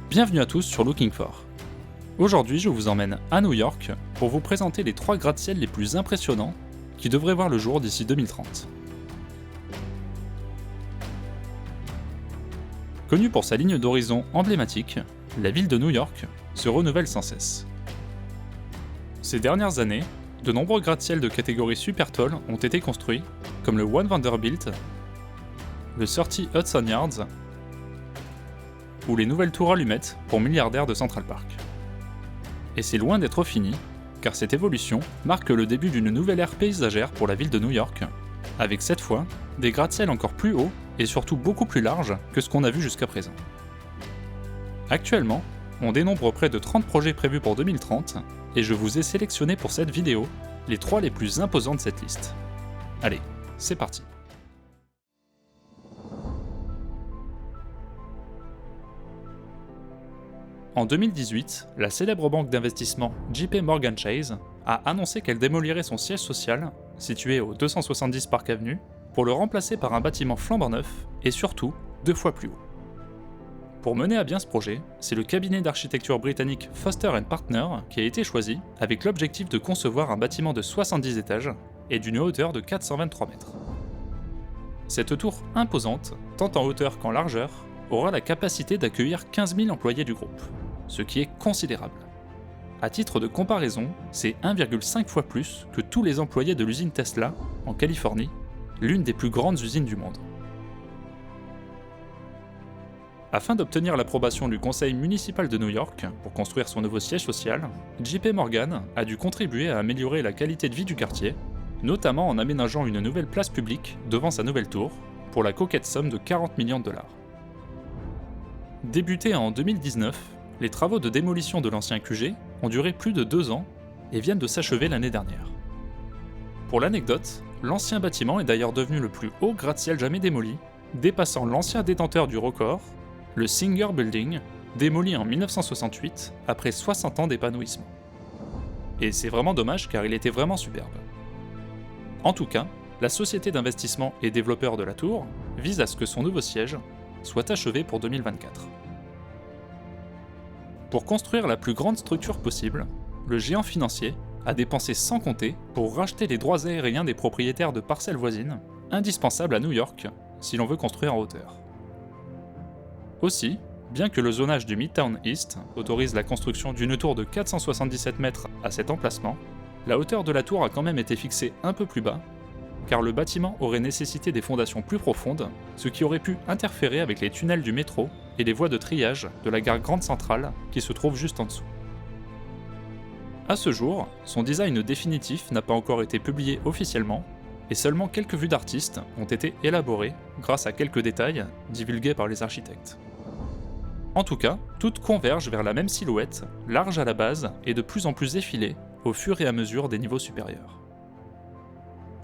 Bienvenue à tous sur Looking For. Aujourd'hui, je vous emmène à New York pour vous présenter les 3 gratte-ciel les plus impressionnants qui devraient voir le jour d'ici 2030. Connue pour sa ligne d'horizon emblématique, la ville de New York se renouvelle sans cesse. Ces dernières années, de nombreux gratte-ciel de catégorie super tall ont été construits, comme le One Vanderbilt, le 30 Hudson Yards, ou les nouvelles tours allumettes pour milliardaires de Central Park. Et c'est loin d'être fini, car cette évolution marque le début d'une nouvelle ère paysagère pour la ville de New York, avec cette fois des gratte-ciel encore plus hauts et surtout beaucoup plus larges que ce qu'on a vu jusqu'à présent. Actuellement, on dénombre près de 30 projets prévus pour 2030, et je vous ai sélectionné pour cette vidéo les 3 les plus imposants de cette liste. Allez, c'est parti. En 2018, la célèbre banque d'investissement JP Morgan Chase a annoncé qu'elle démolirait son siège social, situé au 270 Park Avenue, pour le remplacer par un bâtiment flambant neuf et surtout 2 fois plus haut. Pour mener à bien ce projet, c'est le cabinet d'architecture britannique Foster & Partners qui a été choisi, avec l'objectif de concevoir un bâtiment de 70 étages et d'une hauteur de 423 mètres. Cette tour imposante, tant en hauteur qu'en largeur, aura la capacité d'accueillir 15 000 employés du groupe, ce qui est considérable. À titre de comparaison, c'est 1,5 fois plus que tous les employés de l'usine Tesla, en Californie, l'une des plus grandes usines du monde. Afin d'obtenir l'approbation du conseil municipal de New York pour construire son nouveau siège social, JP Morgan a dû contribuer à améliorer la qualité de vie du quartier, notamment en aménageant une nouvelle place publique devant sa nouvelle tour, pour la coquette somme de 40 millions de dollars. Débutés en 2019, les travaux de démolition de l'ancien QG ont duré plus de 2 ans et viennent de s'achever l'année dernière. Pour l'anecdote, l'ancien bâtiment est d'ailleurs devenu le plus haut gratte-ciel jamais démoli, dépassant l'ancien détenteur du record, le Singer Building, démoli en 1968 après 60 ans d'épanouissement. Et c'est vraiment dommage car il était vraiment superbe. En tout cas, la société d'investissement et développeur de la tour vise à ce que son nouveau siège soit achevé pour 2024. Pour construire la plus grande structure possible, le géant financier a dépensé sans compter pour racheter les droits aériens des propriétaires de parcelles voisines, indispensables à New York si l'on veut construire en hauteur. Aussi, bien que le zonage du Midtown East autorise la construction d'une tour de 477 mètres à cet emplacement, la hauteur de la tour a quand même été fixée un peu plus bas, car le bâtiment aurait nécessité des fondations plus profondes, ce qui aurait pu interférer avec les tunnels du métro et les voies de triage de la gare Grande Centrale qui se trouve juste en dessous. À ce jour, son design définitif n'a pas encore été publié officiellement, et seulement quelques vues d'artistes ont été élaborées grâce à quelques détails divulgués par les architectes. En tout cas, toutes convergent vers la même silhouette, large à la base et de plus en plus effilée au fur et à mesure des niveaux supérieurs.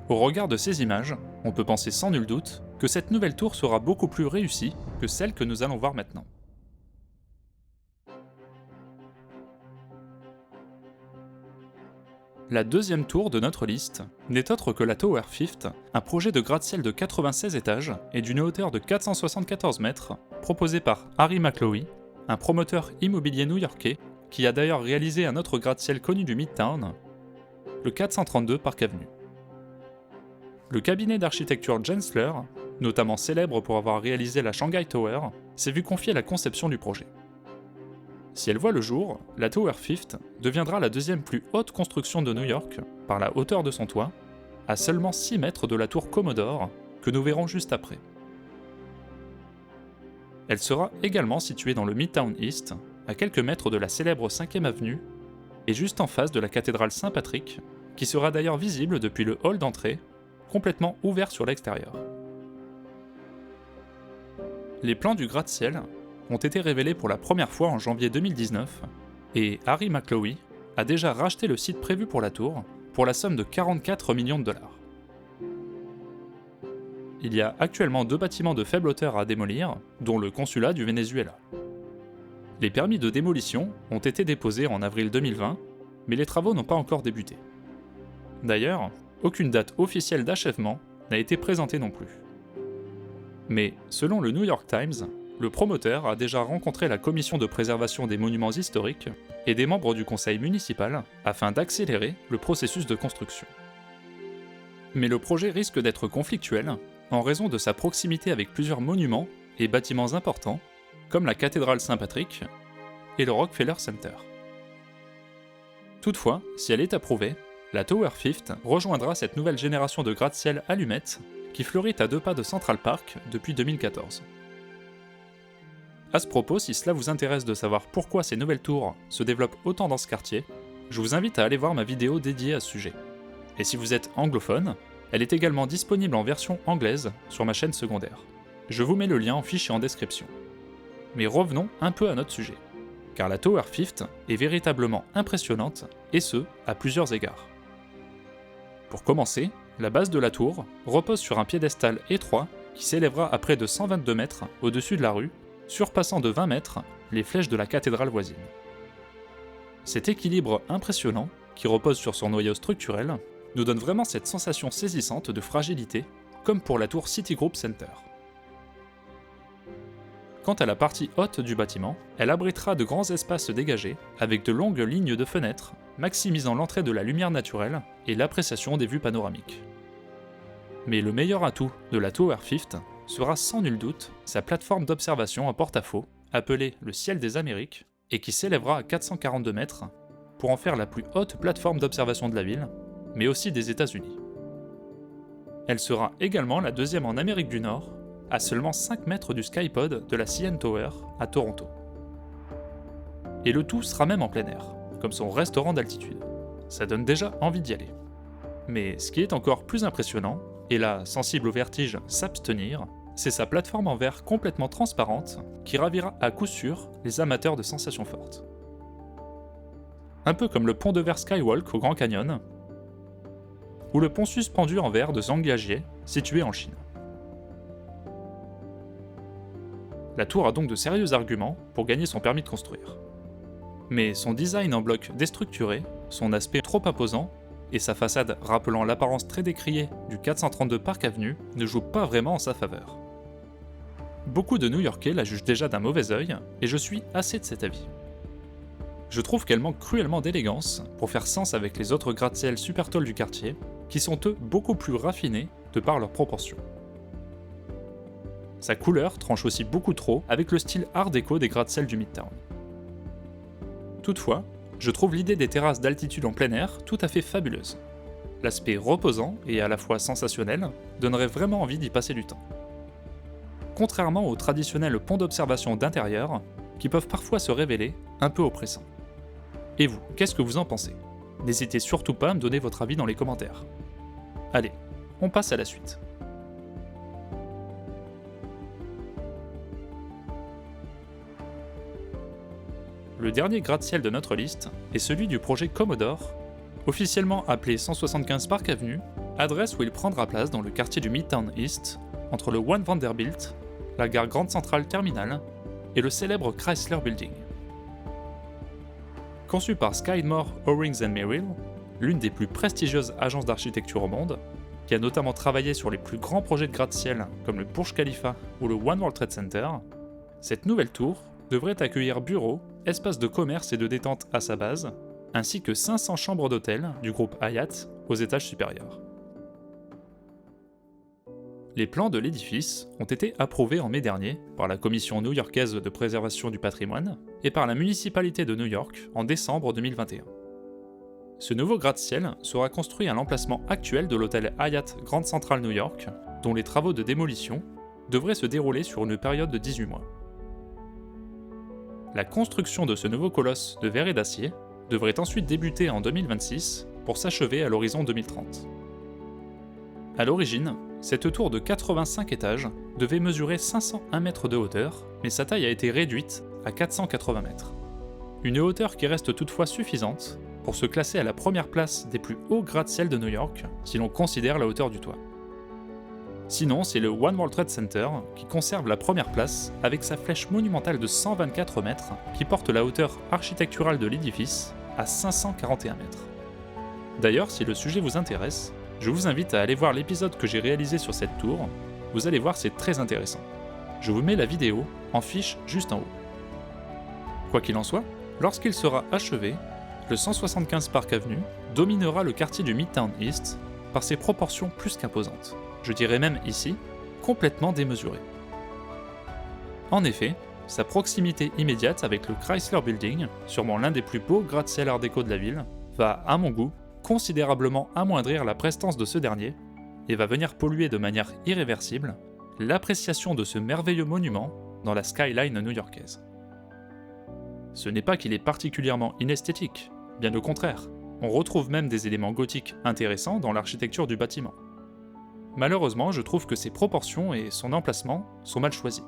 Au regard de ces images, on peut penser sans nul doute que cette nouvelle tour sera beaucoup plus réussie que celle que nous allons voir maintenant. La deuxième tour de notre liste n'est autre que la Tower Fifth, un projet de gratte-ciel de 96 étages et d'une hauteur de 474 mètres, proposé par Harry McLoughlin, un promoteur immobilier new-yorkais qui a d'ailleurs réalisé un autre gratte-ciel connu du Midtown, le 432 Park Avenue. Le cabinet d'architecture Gensler, notamment célèbre pour avoir réalisé la Shanghai Tower, s'est vu confier la conception du projet. Si elle voit le jour, la Tower Fifth deviendra la deuxième plus haute construction de New York, par la hauteur de son toit, à seulement 6 mètres de la tour Commodore, que nous verrons juste après. Elle sera également située dans le Midtown East, à quelques mètres de la célèbre 5e avenue, et juste en face de la cathédrale Saint-Patrick, qui sera d'ailleurs visible depuis le hall d'entrée, complètement ouvert sur l'extérieur. Les plans du gratte-ciel ont été révélés pour la première fois en janvier 2019, et Harry McLoughlin a déjà racheté le site prévu pour la tour pour la somme de 44 millions de dollars. Il y a actuellement 2 bâtiments de faible hauteur à démolir, dont le consulat du Venezuela. Les permis de démolition ont été déposés en avril 2020, mais les travaux n'ont pas encore débuté. D'ailleurs, aucune date officielle d'achèvement n'a été présentée non plus. Mais selon le New York Times, le promoteur a déjà rencontré la commission de préservation des monuments historiques et des membres du conseil municipal afin d'accélérer le processus de construction. Mais le projet risque d'être conflictuel en raison de sa proximité avec plusieurs monuments et bâtiments importants comme la cathédrale Saint-Patrick et le Rockefeller Center. Toutefois, si elle est approuvée, la Tower Fifth rejoindra cette nouvelle génération de gratte-ciel allumettes qui fleurit à 2 pas de Central Park depuis 2014. À ce propos, si cela vous intéresse de savoir pourquoi ces nouvelles tours se développent autant dans ce quartier, je vous invite à aller voir ma vidéo dédiée à ce sujet. Et si vous êtes anglophone, elle est également disponible en version anglaise sur ma chaîne secondaire. Je vous mets le lien en fichier en description. Mais revenons un peu à notre sujet, car la Tower Fifth est véritablement impressionnante, et ce, à plusieurs égards. Pour commencer, la base de la tour repose sur un piédestal étroit qui s'élèvera à près de 122 mètres au-dessus de la rue, surpassant de 20 mètres les flèches de la cathédrale voisine. Cet équilibre impressionnant, qui repose sur son noyau structurel, nous donne vraiment cette sensation saisissante de fragilité, comme pour la tour Citigroup Center. Quant à la partie haute du bâtiment, elle abritera de grands espaces dégagés, avec de longues lignes de fenêtres, maximisant l'entrée de la lumière naturelle et l'appréciation des vues panoramiques. Mais le meilleur atout de la Tower Fifth sera sans nul doute sa plateforme d'observation en porte-à-faux, appelée le Ciel des Amériques, et qui s'élèvera à 442 mètres, pour en faire la plus haute plateforme d'observation de la ville, mais aussi des États-Unis. Elle sera également la deuxième en Amérique du Nord, à seulement 5 mètres du Skypod de la CN Tower à Toronto. Et le tout sera même en plein air, comme son restaurant d'altitude. Ça donne déjà envie d'y aller. Mais ce qui est encore plus impressionnant, et là, sensible au vertige, s'abstenir, c'est sa plateforme en verre complètement transparente qui ravira à coup sûr les amateurs de sensations fortes. Un peu comme le pont de verre Skywalk au Grand Canyon, ou le pont suspendu en verre de Zhangjiajie, situé en Chine. La tour a donc de sérieux arguments pour gagner son permis de construire. Mais son design en bloc déstructuré, son aspect trop imposant, et sa façade rappelant l'apparence très décriée du 432 Park Avenue ne jouent pas vraiment en sa faveur. Beaucoup de New-Yorkais la jugent déjà d'un mauvais œil, et je suis assez de cet avis. Je trouve qu'elle manque cruellement d'élégance pour faire sens avec les autres gratte-ciel super tall du quartier, qui sont eux beaucoup plus raffinés de par leurs proportions. Sa couleur tranche aussi beaucoup trop avec le style art déco des gratte-ciel du Midtown. Toutefois, je trouve l'idée des terrasses d'altitude en plein air tout à fait fabuleuse. L'aspect reposant et à la fois sensationnel donnerait vraiment envie d'y passer du temps. Contrairement aux traditionnels ponts d'observation d'intérieur, qui peuvent parfois se révéler un peu oppressants. Et vous, qu'est-ce que vous en pensez? N'hésitez surtout pas à me donner votre avis dans les commentaires. Allez, on passe à la suite. Le dernier gratte-ciel de notre liste est celui du projet Commodore, officiellement appelé 175 Park Avenue, adresse où il prendra place dans le quartier du Midtown East, entre le One Vanderbilt, la gare Grand Central Terminal et le célèbre Chrysler Building. Conçu par Skidmore, Owings & Merrill, l'une des plus prestigieuses agences d'architecture au monde, qui a notamment travaillé sur les plus grands projets de gratte-ciel comme le Burj Khalifa ou le One World Trade Center, cette nouvelle tour devrait accueillir bureaux, espaces de commerce et de détente à sa base, ainsi que 500 chambres d'hôtel du groupe Hyatt aux étages supérieurs. Les plans de l'édifice ont été approuvés en mai dernier par la Commission new-yorkaise de préservation du patrimoine et par la municipalité de New York en décembre 2021. Ce nouveau gratte-ciel sera construit à l'emplacement actuel de l'hôtel Hyatt Grand Central New York, dont les travaux de démolition devraient se dérouler sur une période de 18 mois. La construction de ce nouveau colosse de verre et d'acier devrait ensuite débuter en 2026 pour s'achever à l'horizon 2030. À l'origine, cette tour de 85 étages devait mesurer 501 mètres de hauteur, mais sa taille a été réduite à 480 mètres. Une hauteur qui reste toutefois suffisante pour se classer à la première place des plus hauts gratte-ciel de New York si l'on considère la hauteur du toit. Sinon, c'est le One World Trade Center qui conserve la première place avec sa flèche monumentale de 124 mètres qui porte la hauteur architecturale de l'édifice à 541 mètres. D'ailleurs, si le sujet vous intéresse, je vous invite à aller voir l'épisode que j'ai réalisé sur cette tour, vous allez voir c'est très intéressant. Je vous mets la vidéo en fiche juste en haut. Quoi qu'il en soit, lorsqu'il sera achevé, le 175 Park Avenue dominera le quartier du Midtown East par ses proportions plus qu'imposantes. Je dirais même ici, complètement démesurées. En effet, sa proximité immédiate avec le Chrysler Building, sûrement l'un des plus beaux gratte-ciel art déco de la ville, va, à mon goût, considérablement amoindrir la prestance de ce dernier et va venir polluer de manière irréversible l'appréciation de ce merveilleux monument dans la skyline new-yorkaise. Ce n'est pas qu'il est particulièrement inesthétique, bien au contraire, on retrouve même des éléments gothiques intéressants dans l'architecture du bâtiment. Malheureusement, je trouve que ses proportions et son emplacement sont mal choisis.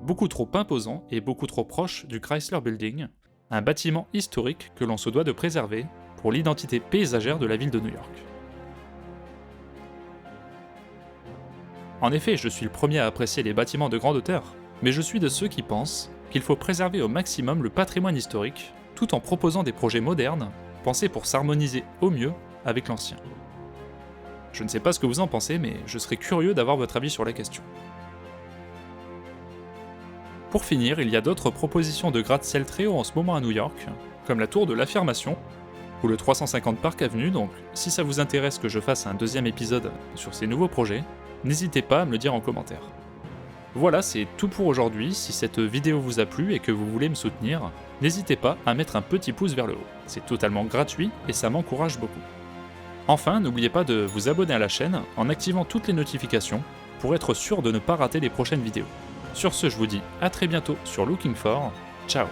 Beaucoup trop imposant et beaucoup trop proche du Chrysler Building, un bâtiment historique que l'on se doit de préserver pour l'identité paysagère de la ville de New York. En effet, je suis le premier à apprécier les bâtiments de grande hauteur, mais je suis de ceux qui pensent qu'il faut préserver au maximum le patrimoine historique, tout en proposant des projets modernes, pensés pour s'harmoniser au mieux avec l'ancien. Je ne sais pas ce que vous en pensez, mais je serais curieux d'avoir votre avis sur la question. Pour finir, il y a d'autres propositions de gratte-ciel très haut en ce moment à New York, comme la tour de l'Affirmation, ou le 350 Park Avenue, donc si ça vous intéresse que je fasse un deuxième épisode sur ces nouveaux projets, n'hésitez pas à me le dire en commentaire. Voilà, c'est tout pour aujourd'hui. Si cette vidéo vous a plu et que vous voulez me soutenir, n'hésitez pas à mettre un petit pouce vers le haut. C'est totalement gratuit et ça m'encourage beaucoup. Enfin, n'oubliez pas de vous abonner à la chaîne en activant toutes les notifications pour être sûr de ne pas rater les prochaines vidéos. Sur ce, je vous dis à très bientôt sur Looking For. Ciao!